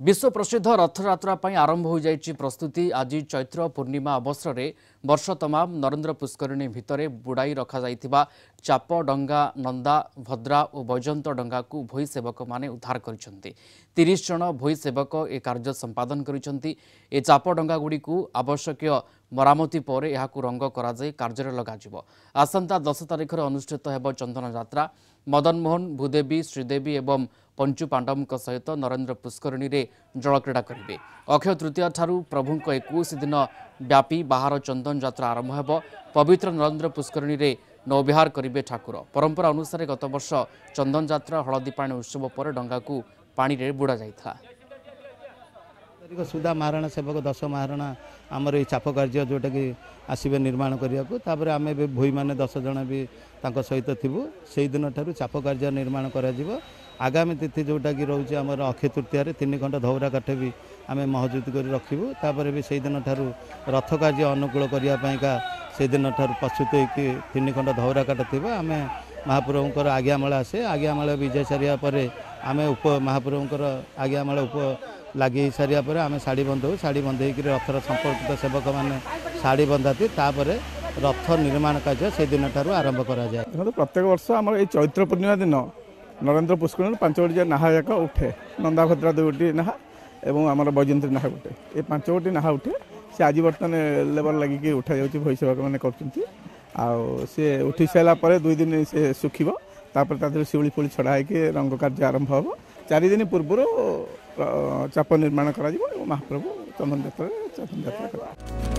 विश्व प्रसिद्ध रथयात्रा आरंभ हो जाइछि प्रस्तुति। आज चैत्र पूर्णिमा अवसर में वर्ष तमाम नरेंद्र पुष्करिणी भितर बुड़ाई रखा जाइथिबा चाप डंगा नंदा भद्रा और बैजंत डंगा को भोई सेवक माने उद्धार करिसेंति। 30 जन भोई सेवक ए कार्य संपादन करिसेंति। ए चाप डंगा गुडी को आवश्यक मरामती पर यह रंग कराई कार्य लगाजिबो। आसंता 10 तारिख अनुष्ठित हेब चंदन यात्रा। मदन मोहन भूदेवी श्रीदेवी एवं पंचु पांडव सहित नरेंद्र पुष्करिणी रे जलक्रीड़ा करेंगे। अक्षय तृतीय ठारू प्रभु 21 दिन व्यापी बाहर चंदन यात्रा आरंभ हेब। पवित्र नरेंद्र पुष्करिणी रे नौविहार करेंगे ठाकुर। परंपरा अनुसार गत वर्ष चंदन यात्रा हलदी पानी उत्सव पर डंगा को पानी रे बुड़ा जाइथा। सुधा महाराणा सेवक 10 महाराणा आमर ये चाप कार्य जोटा कि आसवे निर्माण करने को आम भोई मैंने 10 जन भी सहित थी से दिन ठार चाप कार्य निर्माण कर आगामी तिथि जोटा कि रोचे आम अक्षय तृतीय 3 खंड धौरा काठ भी आम महजूद कर रखू। भी से दिन ठार रथ कार्य अनुकूल करने से दिन ठार प्रस्तुत हो 3 खंड धौरा काठ थी आम महाप्रभुंर आज्ञामाला आसे। आज्ञामाला विजय सारिया आम उप महाप्रभुंर आज्ञामाला उप लगे सारिया आम शाढ़ी बंधु शाढ़ी बंधे रथर संपर्कित सेवक मैंने शाढ़ी बंधाती रथ निर्माण कार्य से दिन ठार आरंभ करा जाए। प्रत्येक वर्ष आम ये चैत्र पूर्णिमा दिन नरेंद्र पुष्करिणी 5 गोटी नाहा जाक उठे। नंदा भद्रा 2 गोटी नाहा एवं आम बैजंती नाहा उठे। ये 5 गोटी नाहा उठे से आज बर्तमान लेबर लगिकी उठा जाऊँगी भई सेवक मैंने कर उठी सारापर 2 दिन से सुखी तापर शिवली फुली छड़ा हो रंग कार्य आरंभ हम। 4 दिन पूर्व चाप निर्माण करा महाप्रभु चंदन यात्रा